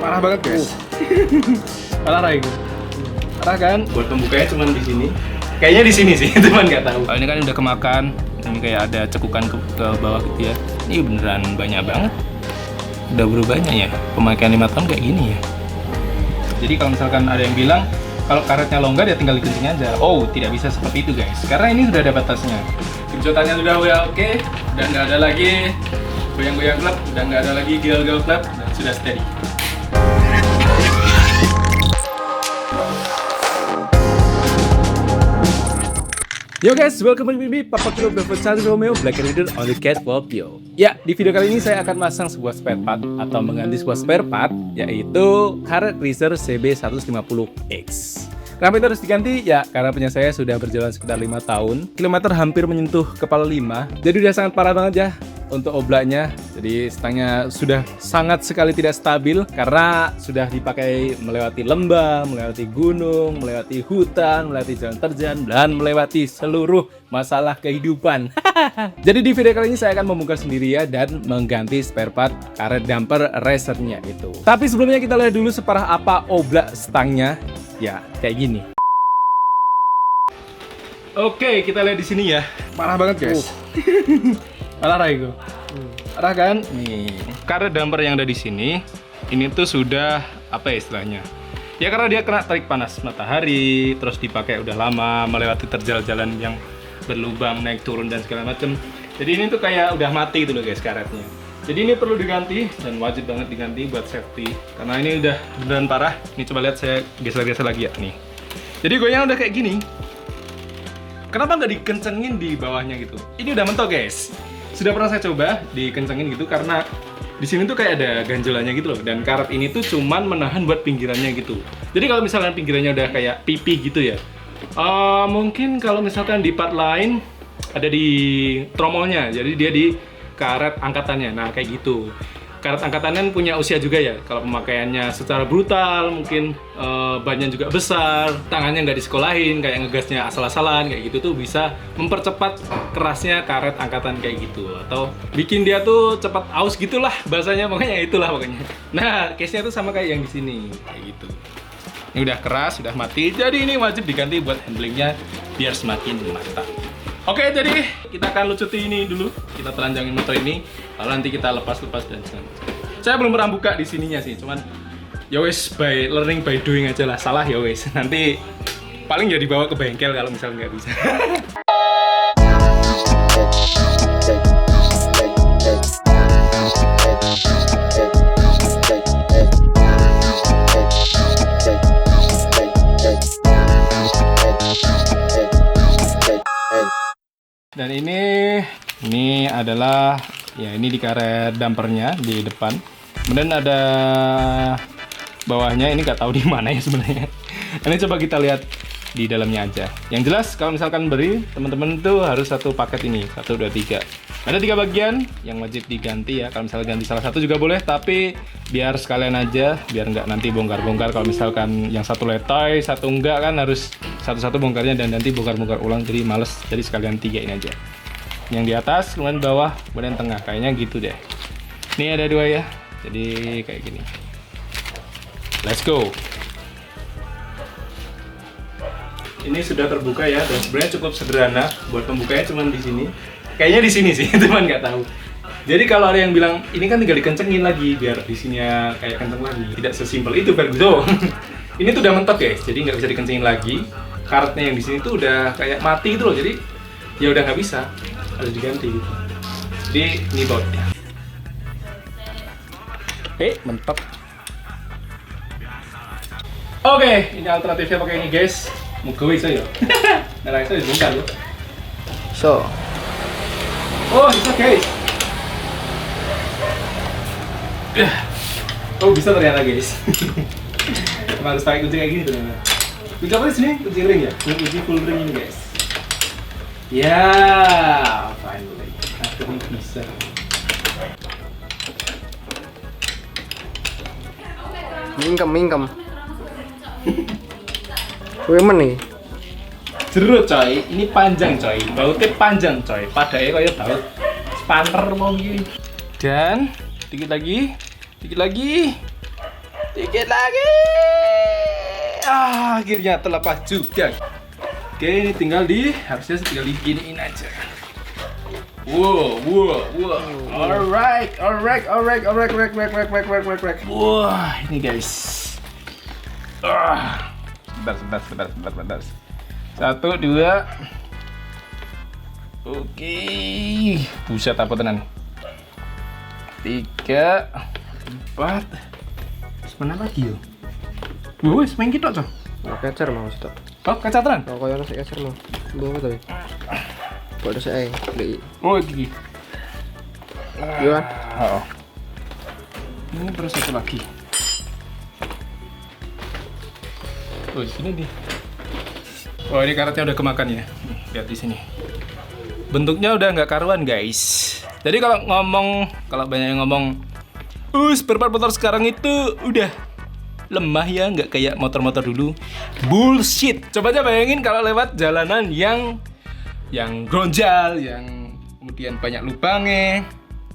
Parah banget guys. Parah Rai. Parah kan? Buat pembukanya cuma di sini. Kayaknya di sini sih, teman nggak tahu. Kalau ini kan udah kemakan, ini kayak ada cekukan ke bawah gitu ya. Ini beneran banyak banget. Udah berubahnya ya. Pemakaian 5 tahun kayak gini ya. Jadi kalau misalkan ada yang bilang kalau karetnya longgar ya tinggal dikencing aja. Oh, tidak bisa seperti itu guys. Karena ini sudah ada batasnya. Genjotannya sudah oke, udah nggak ada lagi goyang-goyang klep, udah nggak ada lagi gel-gel klep, dan sudah steady. Yo guys, welcome to me, Papa Kilo Bevo Charlie Romeo, Black Rider on the Catwalk Yo. Ya, di video kali ini saya akan masang sebuah spare part atau mengganti sebuah spare part, yaitu karet Racer CB150X. Kenapa itu harus diganti? Ya, karena punya saya sudah berjalan sekitar 5 tahun, kilometer hampir menyentuh kepala 5, jadi udah sangat parah banget ya untuk oblaknya. Jadi stangnya sudah sangat sekali tidak stabil karena sudah dipakai melewati lembah, melewati gunung, melewati hutan, melewati jalan terjal, dan melewati seluruh masalah kehidupan. Jadi di video kali ini saya akan membongkar sendiri ya dan mengganti spare part karet damper racernya itu. Tapi sebelumnya kita lihat dulu separah apa oblak stangnya. Ya, kayak gini. Oke, kita lihat di sini ya. Parah banget guys. Parah itu. Parah kan? Nih, karet damper yang ada di sini, ini tuh sudah apa ya istilahnya? Ya karena dia kena terik panas matahari, terus dipakai udah lama, melewati terjal jalan yang berlubang, naik turun dan segala macam. Jadi ini tuh kayak udah mati gitu loh guys karetnya. Jadi ini perlu diganti dan wajib banget diganti buat safety. Karena ini udah beneran parah. Ini coba lihat saya geser-geser lagi ya nih. Jadi goyang udah kayak gini. Kenapa nggak dikencengin di bawahnya gitu? Ini udah mentok guys. Sudah pernah saya coba dikencengin gitu karena di sini tuh kayak ada ganjolannya gitu loh. Dan karet ini tuh cuman menahan buat pinggirannya gitu. Jadi kalau misalkan pinggirannya udah kayak pipi gitu ya, mungkin kalau misalkan di part lain ada di tromolnya. Jadi dia di karet angkatannya. Nah kayak gitu. Karet angkatannya punya usia juga ya. Kalau pemakaiannya secara brutal, mungkin bannya juga besar, tangannya nggak disekolahin, kayak ngegasnya asal-asalan, kayak gitu tuh bisa mempercepat kerasnya karet angkatan kayak gitu. Atau bikin dia tuh cepat aus gitulah bahasanya, makanya itulah pokoknya. Nah, case-nya tuh sama kayak yang di sini, kayak gitu. Ini udah keras, sudah mati, jadi ini wajib diganti buat handlingnya biar semakin mantap. Oke, jadi kita akan lucuti ini dulu. Kita telanjangin motor ini, lalu nanti kita lepas-lepas dan segala. Saya belum pernah buka di sininya sih, cuman ya wes by learning by doing aja lah. Salah ya wes. Nanti paling ya dibawa ke bengkel kalau misalnya nggak bisa. Dan ini adalah ya ini di karet dampernya di depan. Kemudian ada bawahnya, ini nggak tahu di mana ya sebenarnya. Ini coba kita lihat di dalamnya aja. Yang jelas kalau misalkan beri teman-teman itu harus satu paket ini, 1, 2, 3. Ada 3 bagian yang wajib diganti ya. Kalau misalnya ganti salah satu juga boleh, tapi biar sekalian aja, biar nggak nanti bongkar-bongkar. Kalau misalkan yang satu letoy, satu enggak kan harus satu-satu bongkarnya dan nanti bongkar-bongkar ulang, jadi males. Jadi sekalian 3 ini aja. Yang di atas, kemudian bawah, kemudian tengah, kayaknya gitu deh. Ini ada 2 ya, jadi kayak gini. Let's go. Ini sudah terbuka ya, dan sebenarnya cukup sederhana. Buat pembukanya cuma di sini. Kayaknya di sini sih, teman nggak tahu. Jadi kalau ada yang bilang ini kan tinggal dikencengin lagi biar di sini kayak kenceng lagi. Tidak sesimpel itu, Ferguson. Ini tuh udah mentok guys, jadi nggak bisa dikencengin lagi. Karetnya yang di sini tuh udah kayak mati gitu loh, jadi ya udah nggak bisa, harus diganti gitu. Jadi ini bautnya. Mentok. Oke, ini alternatifnya pakai ini guys. Mau gue iso ya. Nah, itu dibongkar loh. So, Oh, bisa guys. Oh, bisa ternyata guys. Emang harus pakai kunci kayak gini ternyata. Kunci apa di sini? Kunci ring ya? Kunci full ring ini guys. Ya, finally. Akhirnya bisa. mingkem. Wemen nih. Jeruk coy, ini panjang coy. Bautnya panjang coy. Padahal kayak baut spanner mau gini. Dan dikit lagi. Dikit lagi. Akhirnya terlepas juga. Oke, ini harusnya tinggal diginiin aja. Wow. Alright. Wah, ini guys. Sebentar. 1, 2. Oke. Buset apa tenan. 3, 4. Mana lagi yo? Wes main kita cok. Mau kecer mau sih tok. Oh, kaca tenan. Kalau kau nasi kecer mau. Bawa tuh. Kau ada saya. Oh, gigi. Iya. Oh. Ini terus satu lagi. Oh, sini nih. Oh, ini karetnya udah kemakan ya. Lihat di sini. Bentuknya udah nggak karuan, guys. Jadi kalau banyak yang ngomong, spare part motor sekarang itu udah lemah ya, nggak kayak motor-motor dulu. Bullshit. Coba aja bayangin kalau lewat jalanan yang gronjal, yang kemudian banyak lubangnya.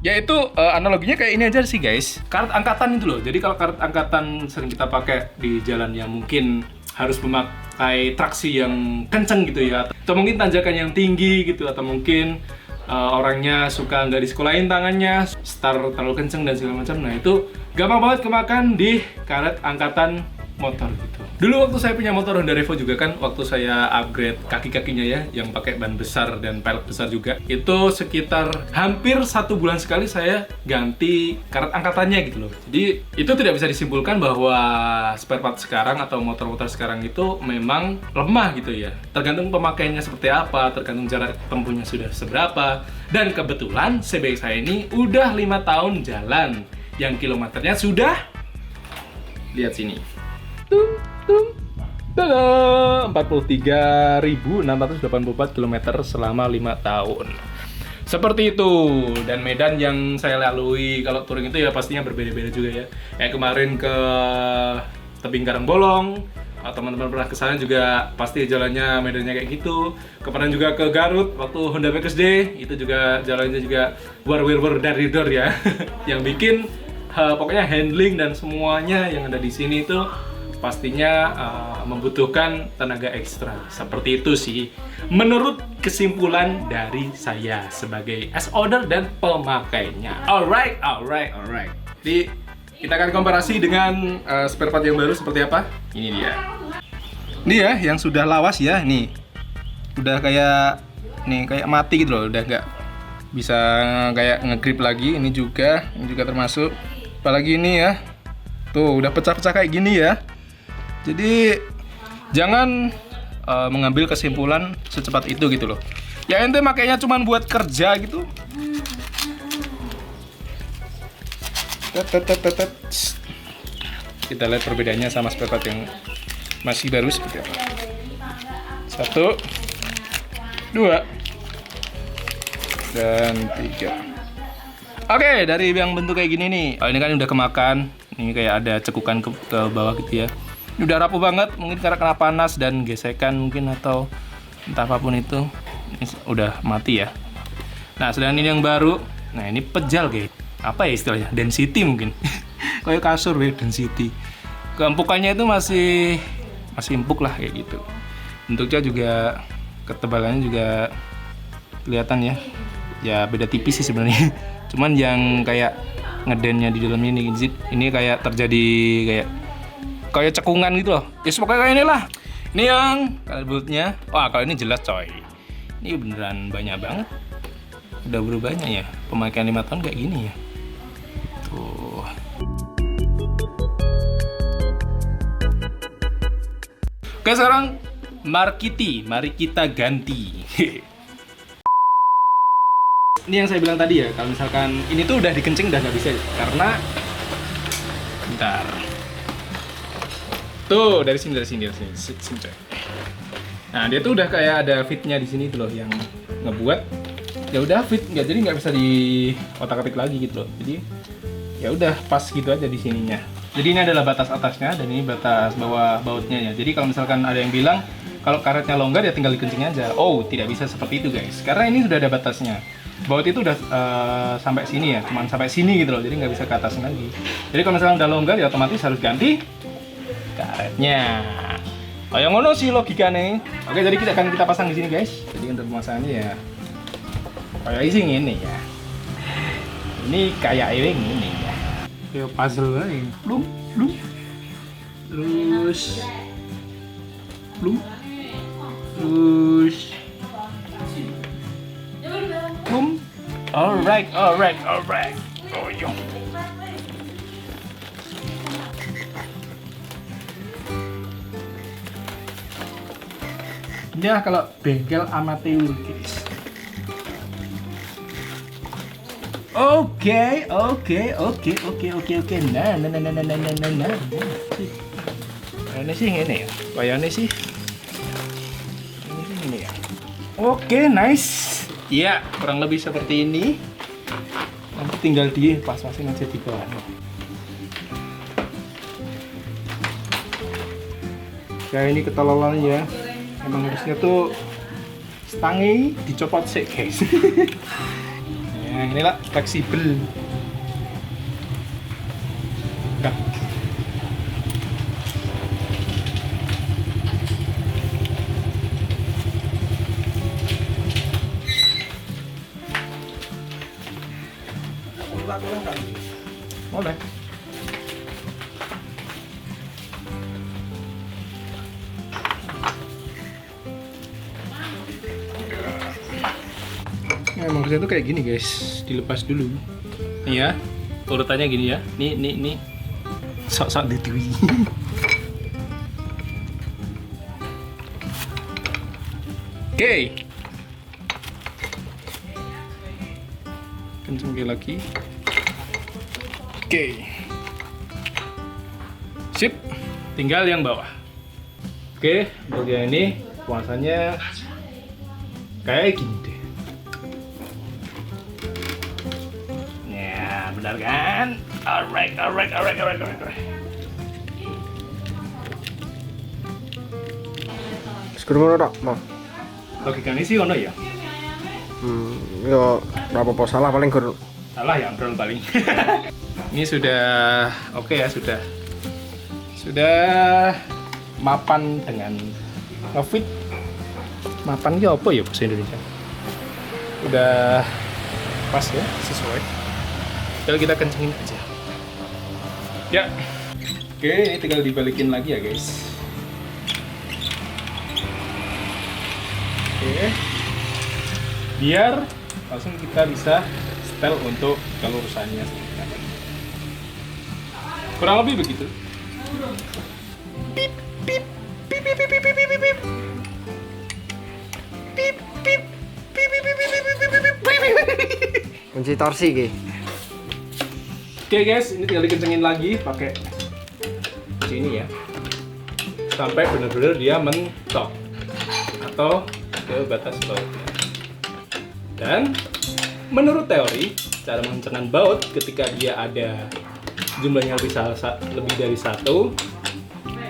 Ya itu analoginya kayak ini aja sih guys. Karet angkatan itu loh. Jadi kalau karet angkatan sering kita pakai di jalan yang mungkin harus memakai traksi yang kenceng gitu ya, atau mungkin tanjakan yang tinggi gitu, atau mungkin orangnya suka nggak disekolahin tangannya, start terlalu kenceng dan segala macam. Nah itu gampang banget kemakan di karet angkatan motor gitu. Dulu waktu saya punya motor Honda Revo juga kan, waktu saya upgrade kaki-kakinya ya, yang pakai ban besar dan pelek besar juga, itu sekitar hampir 1 bulan sekali saya ganti karet angkatannya gitu loh. Jadi itu tidak bisa disimpulkan bahwa spare part sekarang atau motor-motor sekarang itu memang lemah gitu ya. Tergantung pemakaiannya seperti apa, tergantung jarak tempuhnya sudah seberapa. Dan kebetulan CBX saya ini udah 5 tahun jalan, yang kilometernya sudah, lihat sini, 43.684 km selama 5 tahun. Seperti itu. Dan medan yang saya lalui kalau touring itu ya pastinya berbeda-beda juga ya. Kayak kemarin ke tebing Karangbolong, teman-teman pernah ke sana juga pasti jalannya medannya kayak gitu. Kemarin juga ke Garut waktu Honda PXD, itu juga jalannya juga war dari door ya. Yang bikin pokoknya handling dan semuanya yang ada di sini itu pastinya membutuhkan tenaga ekstra. Seperti itu sih menurut kesimpulan dari saya sebagai S-owner dan pemakainya. Alright. Jadi kita akan komparasi dengan spare part yang baru seperti apa. Ini dia. Ini ya yang sudah lawas ya. Nih udah kayak mati gitu loh. Udah nggak bisa kayak ngegrip lagi. Ini juga termasuk. Apalagi ini ya. Tuh udah pecah-pecah kayak gini ya. Jadi jangan mengambil kesimpulan secepat itu gitu loh. Ya ente makanya cuman buat kerja gitu. Kita lihat perbedaannya sama spare part yang masih baru seperti apa. 1, 2, dan 3. Oke, dari yang bentuk kayak gini nih. Oh, ini kan udah kemakan. Ini kayak ada cekukan ke bawah gitu ya. Ini udah rapuh banget, mungkin karena kena panas dan gesekan mungkin, atau entah apapun itu. Ini udah mati ya. Nah, sedangkan ini yang baru. Nah, ini pejal kayak apa ya istilahnya? Density mungkin. Kayak kasur ya, density. Keempukannya itu masih empuk lah kayak gitu. Bentuknya juga, ketebalannya juga kelihatan ya. Ya beda tipis sih sebenarnya. Cuman yang kayak ngedennya di dalamnya ini kayak terjadi kayak cekungan gitu loh. Ya pokoknya kayak inilah. Ini yang kalau bulutnya. Wah, kalau ini jelas coy. Ini beneran banyak banget. Udah berubahnya ya. Pemakaian 5 tahun kayak gini ya. Tuh. Oke, sekarang mari kita ganti. Ini yang saya bilang tadi ya, kalau misalkan ini tuh udah dikencing udah nggak bisa karena bentar. Tuh, dari sini coy. Nah, dia tuh udah kayak ada fitnya di sini tuh loh yang ngebuat ya udah fit, nggak bisa di otak-atik lagi gitu loh. Jadi ya udah pas gitu aja di sininya. Jadi ini adalah batas atasnya dan ini batas bawah bautnya ya. Jadi kalau misalkan ada yang bilang kalau karetnya longgar ya tinggal dikencing aja. Oh, tidak bisa seperti itu guys. Karena ini sudah ada batasnya. baut itu udah sampai sini ya, cuman sampai sini gitu loh, jadi nggak bisa ke atas lagi. Jadi kalau misalnya udah longgar ya otomatis harus ganti karetnya. Kayak ngono sih logikanya. Oke, jadi kita pasang di sini guys. Jadi untuk pemasangannya ya kayak ini ya. Ini kayak ini ya. Kayak puzzle aja. Belum. Terus. Alright. Oh, yo. Inilah kalau bengkel amatir guys. Oke. Nah. Ini sih ini ya. Kayaknya sih. Ini ya. Oke, nice. Ya, kurang lebih seperti ini. Nanti tinggal pas-pasin aja di bawah. Kayak ini ketololannya. Emang harusnya tuh stangnya dicopot sih guys. Nah, inilah fleksibel. Udah. Boleh. Nah, emang harusnya tuh kayak gini guys, dilepas dulu. Nih ya, urutannya gini ya. Nih. Sok-sok ditui. Oke. Kenceng lagi. Oke. Sip. Tinggal yang bawah. Oke, bagian ini puasanya kayak gini deh. Ya, benar kan? Alright. Sekarang tok, Mas. Logikanya sih ono ya. Yo apa salah paling gur. Salah ya, bro paling. Ini sudah oke ya, sudah mapan dengan ngefit. Mapan ya apa ya bahasa Indonesia? Udah pas ya, sesuai. Tinggal kita kencengin aja. Ya. Oke, ini tinggal dibalikin lagi ya, guys. Oke. Biar langsung kita bisa setel untuk kelurusannya seperti apa. Kurang lebih begitu. Kunci torsi ki. Oke guys, ini tinggal dikencengin lagi pakai sini ya. Sampai benar-benar dia mentok atau ke batas bautnya. Dan menurut teori, cara mengencangkan baut ketika dia ada jumlahnya lebih dari satu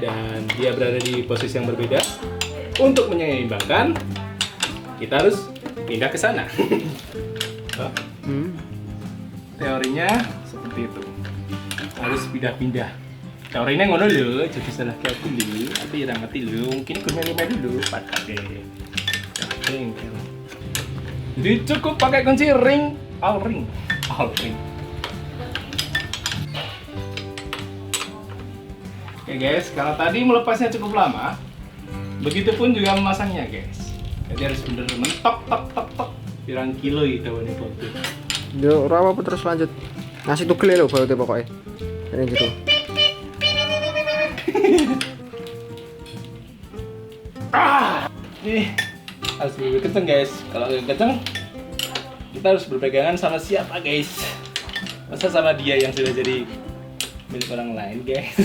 dan dia berada di posisi yang berbeda, untuk menyeimbangkan kita harus pindah ke sana. Teorinya seperti itu, harus pindah-pindah. Teorinya ngono lho, jadi salah kayak aku lho, tapi ya ngerti lho, mungkin kurang dulu pakai. Jadi cukup pakai kunci ring, all ring. Oke guys, kalau tadi melepasnya cukup lama, begitupun juga memasangnya guys. Jadi harus bener-bener mentok, tok. Pirang kilo itu ini foto. Yo ora apa terus lanjut. Ngasih tugel lho bautnya pokoknya. Ini gitu. Nih harus lebih kenceng guys. Kalau lebih kenceng, kita harus berpegangan sama siapa guys? Masa sama dia yang sudah jadi milik orang lain guys?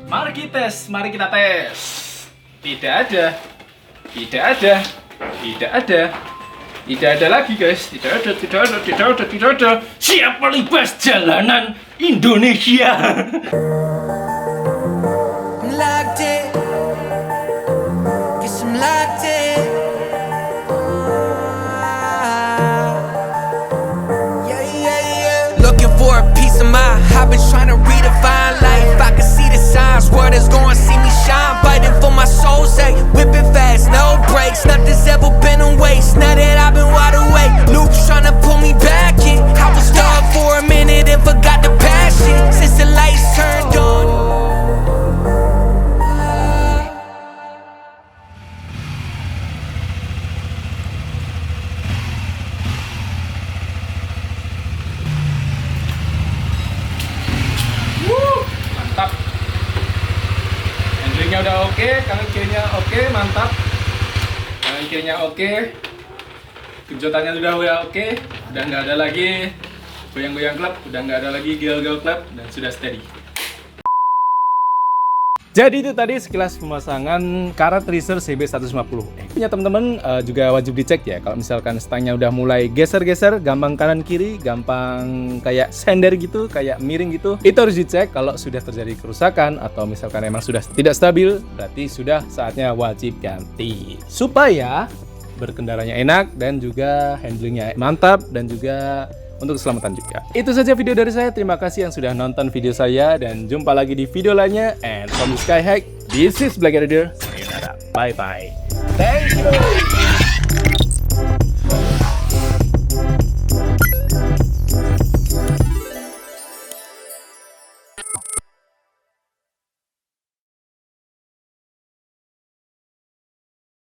Mari kita tes. Tidak ada lagi guys. Tidak ada. Siap melibas jalanan Indonesia. Locked it, guess I'm locked in. Handlingnya udah oke, kanan kirinya oke, mantap. Kanan kirinya oke. Genjotannya udah oke, udah nggak ada lagi goyang-goyang klep, udah nggak ada lagi gel-gel klep, dan sudah steady. Jadi itu tadi sekilas pemasangan karet Racer CB150. Punya teman-teman juga wajib dicek ya. Kalau misalkan stangnya udah mulai geser-geser, gampang kanan kiri, gampang kayak sender gitu, kayak miring gitu, itu harus dicek. Kalau sudah terjadi kerusakan atau misalkan emang sudah tidak stabil, berarti sudah saatnya wajib ganti. Supaya berkendaranya enak dan juga handlingnya mantap dan juga untuk keselamatan juga. Itu saja video dari saya. Terima kasih yang sudah nonton video saya dan jumpa lagi di video lainnya. And from the Skyhack, this is Black Rider. Sayonara. Bye bye. Thank you.